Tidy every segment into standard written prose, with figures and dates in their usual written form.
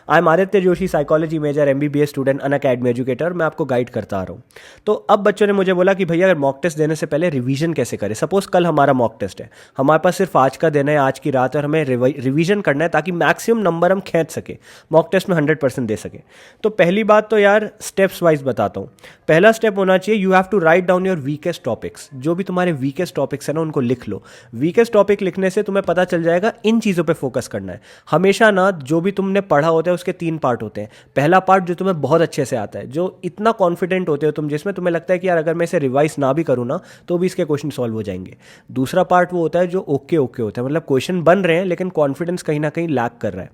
I am Aditya Joshi, psychology major, MBBS student, Unacademy educator. मैं आपको guide करता आ रहा हूँ। तो अब बच्चों ने मुझे बोला कि भैया अगर मॉक टेस्ट देने से पहले रिवीजन कैसे करें। सपोज कल हमारा मॉक टेस्ट है, हमारे पास सिर्फ आज का दिन है, आज की रात, और हमें रिवीजन करना है ताकि मैक्सिमम नंबर हम खींच सके, मॉक टेस्ट में 100% दे सके। तो पहली बात तो यार स्टेप्स वाइज बताता हूँ। पहला स्टेप होना चाहिए, you have to write down your weakest topics. जो भी तुम्हारे वीकेस्ट टॉपिक्स है ना, उनको लिख लो। वीकेस्ट टॉपिक लिखने से तुम्हें पता चल जाएगा इन चीज़ों पे फोकस करना है। हमेशा ना जो भी तुमने पढ़ा होता है उसके 3 पार्ट होते हैं। पहला पार्ट जो तुम्हें बहुत अच्छे से आता है, जो इतना कॉन्फिडेंट होते हो तुम, जिसमें तुम्हें लगता है कि यार अगर मैं इसे रिवाइज ना भी करूँ ना तो भी इसके क्वेश्चन सॉल्व हो जाएंगे। दूसरा पार्ट वो होता है जो ओके ओके होता है, मतलब क्वेश्चन बन रहे हैं लेकिन कॉन्फिडेंस कहीं ना कहीं लैक कर रहा है।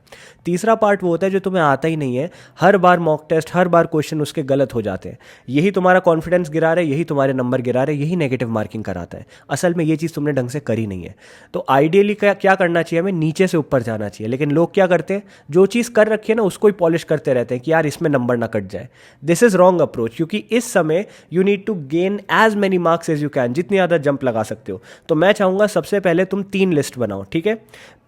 तीसरा पार्ट वो होता है जो तुम्हें आता ही नहीं है, हर बार मॉक टेस्ट, हर बार क्वेश्चन उसके गलत हो जाते हैं। यही तुम्हारा कॉन्फिडेंस गिरा रहा है, यही तुम्हारे नंबर गिरा रहा है, यही नेगेटिव मार्किंग कराता है। असल में ये चीज़ तुमने ढंग से करी नहीं है। तो आइडियली क्या करना चाहिए, हमें नीचे से ऊपर जाना चाहिए। लेकिन लोग क्या करते हैं, जो चीज़ कर रखी है ना उसको ही पॉलिश करते रहते हैं कि यार इसमें नंबर ना कट जाए। दिस इज रॉन्ग अप्रोच, क्योंकि इस समय you need to gain as many marks as you can, जितनी ज़्यादा जंप लगा सकते हो। तो मैं चाहूँगा सबसे पहले तुम 3 लिस्ट बनाओ, ठीक है।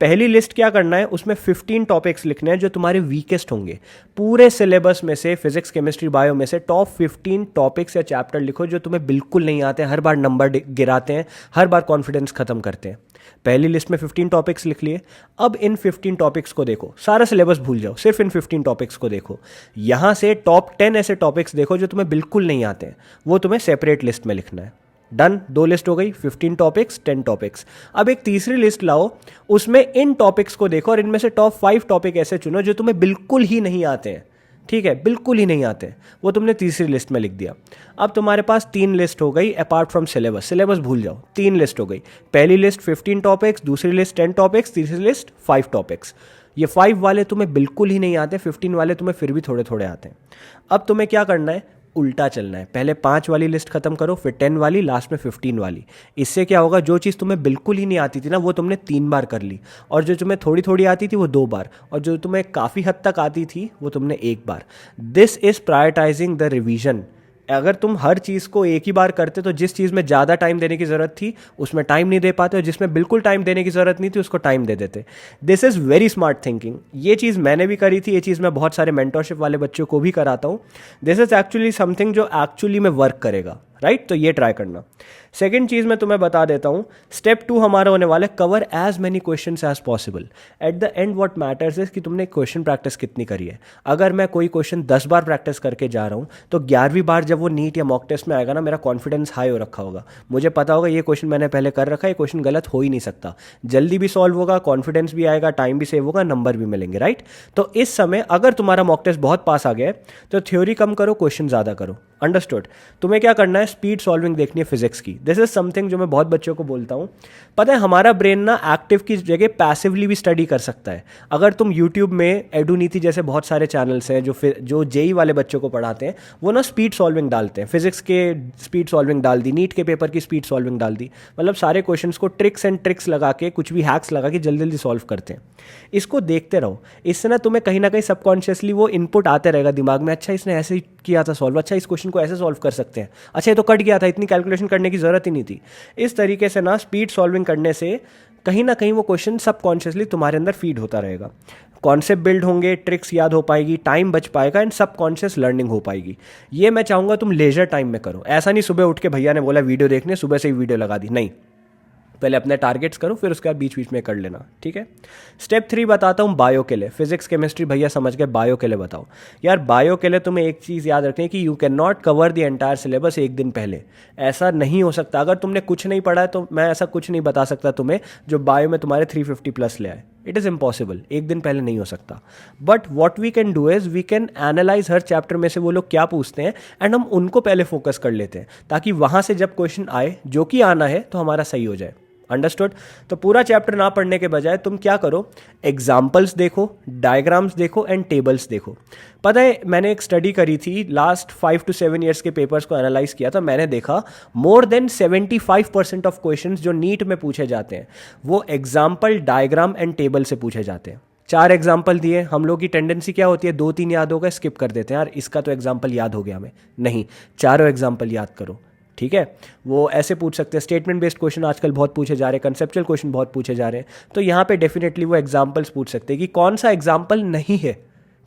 पहली लिस्ट क्या करना है, उसमें 15 टॉपिक्स लिखने हैं जो तुम्हारे वीकेस्ट होंगे। पूरे सिलेबस में से, फिजिक्स, केमिस्ट्री, बायो में से टॉप 15 टॉपिक्स या चैप्टर लिखो जो तुम्हें बिल्कुल नहीं आते, हर बार नंबर गिराते हैं, हर बार कॉन्फिडेंस खत्म करते हैं। पहली लिस्ट में 15 टॉपिक्स लिख लिए। अब इन 15 टॉपिक्स को देखो, सारा सिलेबस भूल जाओ, सिर्फ इन 15 टॉपिक्स को देखो। यहां से टॉप 10 ऐसे टॉपिक्स देखो जो तुम्हें बिल्कुल नहीं आते हैं, वो तुम्हें सेपरेट लिस्ट में लिखना है। डन, 2 लिस्ट हो गई, 15 टॉपिक्स, 10 टॉपिक्स। अब एक तीसरी लिस्ट लाओ, उसमें इन टॉपिक्स को देखो और इनमें से टॉप 5 टॉपिक ऐसे चुनो जो तुम्हें बिल्कुल ही नहीं आते हैं, ठीक है, बिल्कुल ही नहीं आते, वो तुमने तीसरी लिस्ट में लिख दिया। अब तुम्हारे पास 3 लिस्ट हो गई अपार्ट फ्रॉम सिलेबस। सिलेबस भूल जाओ, 3 लिस्ट हो गई। पहली लिस्ट 15 टॉपिक्स, दूसरी लिस्ट 10 टॉपिक्स, तीसरी लिस्ट 5 टॉपिक्स। ये 5 वाले तुम्हें बिल्कुल ही नहीं आते, 15 वाले तुम्हें फिर भी थोड़े थोड़े आते हैं। अब तुम्हें क्या करना है, उल्टा चलना है। पहले 5 वाली लिस्ट खत्म करो, फिर 10 वाली, लास्ट में 15 वाली। इससे क्या होगा, जो चीज़ तुम्हें बिल्कुल ही नहीं आती थी ना वो तुमने 3 बार कर ली, और जो तुम्हें थोड़ी थोड़ी आती थी वो 2 बार, और जो तुम्हें काफ़ी हद तक आती थी वो तुमने 1 बार। This is prioritising the revision. अगर तुम हर चीज़ को एक ही बार करते तो जिस चीज़ में ज़्यादा टाइम देने की ज़रूरत थी उसमें टाइम नहीं दे पाते, और जिसमें बिल्कुल टाइम देने की ज़रूरत नहीं थी उसको टाइम दे देते। This is very smart thinking. ये चीज़ मैंने भी करी थी, ये चीज़ मैं बहुत सारे मेंटरशिप वाले बच्चों को भी कराता हूँ। दिस इज़ एक्चुअली समथिंग जो एक्चुअली में वर्क करेगा, राइट। तो ये ट्राई करना। सेकेंड चीज़ मैं तुम्हें बता देता हूँ, स्टेप 2 हमारा होने वाला है cover as many question as possible. At the end what matters is कि तुमने क्वेश्चन प्रैक्टिस कितनी करी है। अगर मैं कोई क्वेश्चन 10 बार प्रैक्टिस करके जा रहा हूँ तो 11वीं बार जब वो नीट या मॉक टेस्ट में आएगा ना, मेरा कॉन्फिडेंस हाई हो रखा होगा, मुझे पता होगा ये क्वेश्चन मैंने पहले कर रखा है, ये क्वेश्चन गलत हो ही नहीं सकता, जल्दी भी सॉल्व होगा, कॉन्फिडेंस भी आएगा, टाइम भी सेव होगा, नंबर भी मिलेंगे, राइट। तो इस समय अगर तुम्हारा मॉक टेस्ट बहुत पास आ गया तो थ्योरी कम करो, क्वेश्चन ज़्यादा करो। अंडरस्टूड। तुम्हें क्या करना है, स्पीड सॉल्विंग देखनी है फिजिक्स की। दिस इज समथिंग जो मैं बहुत बच्चों को बोलता हूँ। पता है हमारा ब्रेन ना एक्टिव की जगह पैसिवली भी स्टडी कर सकता है। अगर तुम यूट्यूब में एडुनीति जैसे बहुत सारे चैनल्स हैं जो जेई वाले बच्चों को पढ़ाते हैं, वो ना स्पीड सॉल्विंग डालते हैं। फिजिक्स के स्पीड सॉल्विंग डाल दी, नीट के पेपर की स्पीड सॉल्विंग डाल दी, मतलब सारे क्वेश्चंस को ट्रिक्स एंड ट्रिक्स लगा के, कुछ भी हैक्स लगा के जल्दी जल्दी सॉल्व करते हैं। इसको देखते रहो, इससे ना तुम्हें कहीं ना कहीं सबकॉन्शियसली वो इनपुट आते रहेगा दिमाग में, अच्छा इसने ऐसे ही किया था सॉल्व, अच्छा इस क्वेश्चन को ऐसे सॉल्व कर सकते हैं, अच्छा ये तो कट गया था, इतनी कैलकुलेशन करने की जरूरत ही नहीं थी। इस तरीके से ना स्पीड सॉल्विंग करने से कहीं ना कहीं वो क्वेश्चन सबकॉन्शियसली तुम्हारे अंदर फीड होता रहेगा, कॉन्सेप्ट बिल्ड होंगे, ट्रिक्स याद हो पाएगी, टाइम बच पाएगा एंड सबकॉन्शियस लर्निंग हो पाएगी। ये मैं चाहूँगा तुम लेजर टाइम में करो। ऐसा नहीं सुबह उठ के भैया ने बोला वीडियो देखने, सुबह से ही वीडियो लगा दी, नहीं, पहले अपने टारगेट्स करो, फिर उसके बाद बीच बीच में कर लेना, ठीक है। स्टेप 3 बताता हूँ बायो के लिए। फिजिक्स केमिस्ट्री भैया समझ गए, बायो के लिए बताओ। यार बायो के लिए तुम्हें एक चीज़ याद रखनी है कि you can not cover the entire syllabus एक दिन पहले, ऐसा नहीं हो सकता। अगर तुमने कुछ नहीं पढ़ा है तो मैं ऐसा कुछ नहीं बता सकता तुम्हें जो बायो में तुम्हारे 350+ ले आए। इट इज़ इम्पॉसिबल, एक दिन पहले नहीं हो सकता। But what we can do is we can analyse हर चैप्टर में से वो लोग क्या पूछते हैं एंड हम उनको पहले फोकस कर लेते हैं, ताकि वहाँ से जब क्वेश्चन आए जो कि आना है तो हमारा सही हो जाए। अंडरस्टूड। तो पूरा चैप्टर ना पढ़ने के बजाय तुम क्या करो, एग्जाम्पल्स देखो, डायग्राम्स देखो एंड टेबल्स देखो। पता है मैंने एक स्टडी करी थी, लास्ट 5 to 7 ईयर्स के पेपर्स को एनालाइज किया था, मैंने देखा मोर देन 75% ऑफ क्वेश्चंस जो नीट में पूछे जाते हैं वो एग्जाम्पल, डायग्राम एंड टेबल से पूछे जाते हैं। 4 एग्जाम्पल दिए, हम लोग की टेंडेंसी क्या होती है, 2-3 याद हो गए स्किप कर देते हैं, यार इसका तो एग्जाम्पल याद हो गया हमें, नहीं, चारों एग्जाम्पल याद करो, ठीक है। वो ऐसे पूछ सकते हैं, स्टेटमेंट बेस्ड क्वेश्चन आजकल बहुत पूछे जा रहे हैं, कंसेप्चुअल क्वेश्चन बहुत पूछे जा रहे हैं, तो यहाँ पे डेफिनेटली वो एग्जाम्पल्स पूछ सकते हैं कि कौन सा एग्जाम्पल नहीं है,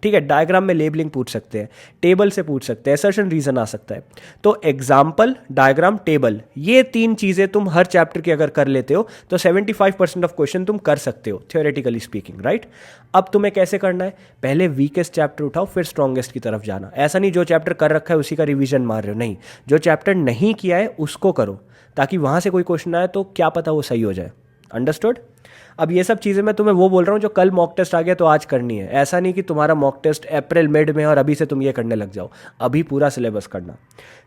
ठीक है, डायग्राम में लेबलिंग पूछ सकते हैं, टेबल से पूछ सकते हैं, असर्शन रीजन आ सकता है। तो एग्जाम्पल, डायग्राम, टेबल, ये 3 चीज़ें तुम हर चैप्टर की अगर कर लेते हो तो 75% ऑफ क्वेश्चन तुम कर सकते हो थियोरेटिकली स्पीकिंग, राइट। अब तुम्हें कैसे करना है, पहले वीकेस्ट चैप्टर उठाओ फिर स्ट्रॉन्गेस्ट की तरफ जाना। ऐसा नहीं जो चैप्टर कर रखा है उसी का रिवीजन मार रहे हो, नहीं, जो चैप्टर नहीं किया है उसको करो, ताकि वहाँ से कोई क्वेश्चन आए तो क्या पता वो सही हो जाए। अंडरस्टूड। अब ये सब चीज़ें मैं तुम्हें वो बोल रहा हूँ जो कल मॉक टेस्ट आ गया तो आज करनी है। ऐसा नहीं कि तुम्हारा मॉक टेस्ट अप्रैल मिड में और अभी से तुम ये करने लग जाओ, अभी पूरा सिलेबस करना।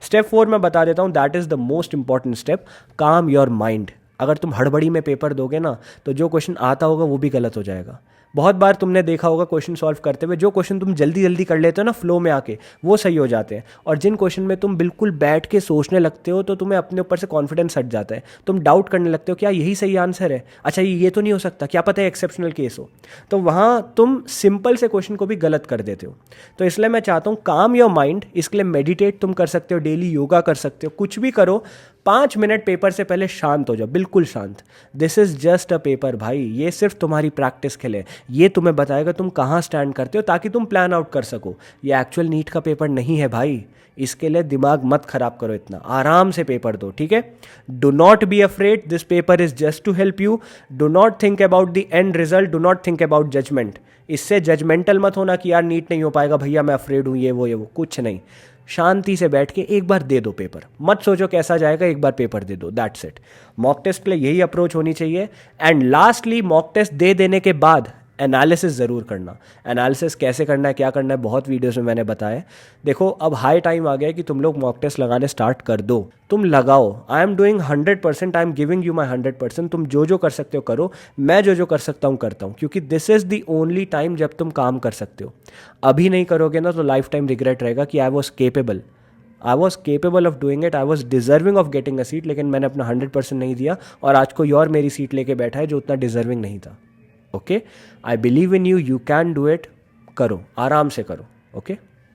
स्टेप 4 मैं बता देता हूँ, that is the most important step, काम योर माइंड। अगर तुम हड़बड़ी में पेपर दोगे ना तो जो क्वेश्चन आता होगा वो भी गलत हो जाएगा। बहुत बार तुमने देखा होगा क्वेश्चन सॉल्व करते हुए, जो क्वेश्चन तुम जल्दी जल्दी कर लेते हो ना फ्लो में आके, वो सही हो जाते हैं। और जिन क्वेश्चन में तुम बिल्कुल बैठ के सोचने लगते हो तो तुम्हें अपने ऊपर से कॉन्फिडेंस हट जाता है, तुम डाउट करने लगते हो क्या यही सही आंसर है, अच्छा ये तो नहीं हो सकता, क्या पता है एक्सेप्शनल केस हो। तो वहाँ तुम सिंपल से क्वेश्चन को भी गलत कर देते हो। तो इसलिए मैं चाहता हूँ काम योर माइंड। इसके लिए मेडिटेट तुम कर सकते हो, डेली योगा कर सकते हो, कुछ भी करो। 5 मिनट पेपर से पहले शांत हो जाओ, बिल्कुल शांत। This is just a paper भाई, ये सिर्फ तुम्हारी प्रैक्टिस के लिए, ये तुम्हें बताएगा तुम कहाँ स्टैंड करते हो ताकि तुम प्लान आउट कर सको। ये एक्चुअल नीट का पेपर नहीं है भाई, इसके लिए दिमाग मत खराब करो इतना, आराम से पेपर दो, ठीक है। Do not be afraid, this paper is just to help you. Do not think about the end result, do not think about judgement. इससे जजमेंटल मत होना कि यार नीट नहीं हो पाएगा भैया, मैं अफ्रेड हूँ, ये वो कुछ नहीं। शांति से बैठ के एक बार दे दो पेपर, मत सोचो कैसा जाएगा, एक बार पेपर दे दो, दैट्स इट। मॉक टेस्ट के लिए यही अप्रोच होनी चाहिए। एंड लास्टली, मॉक टेस्ट दे देने के बाद एनालिसिस ज़रूर करना। एनालिसिस कैसे करना है, क्या करना है, बहुत वीडियोस में मैंने बताया। देखो अब हाई टाइम आ गया है कि तुम लोग मॉक टेस्ट लगाने स्टार्ट कर दो, तुम लगाओ। I am doing 100%, I am giving you माई 100%। तुम जो जो कर सकते हो करो, मैं जो जो कर सकता हूँ करता हूँ, क्योंकि this is the only time जब तुम काम कर सकते हो। अभी नहीं करोगे ना तो लाइफ टाइम रिग्रेट रहेगा कि I was capable of doing it, I was deserving of getting a seat, लेकिन मैंने अपना 100% नहीं दिया और आज कोई और मेरी सीट लेके बैठा है जो उतना डिजर्विंग नहीं था। Okay, I believe in you, you can do it. करो, आराम से करो। ओके।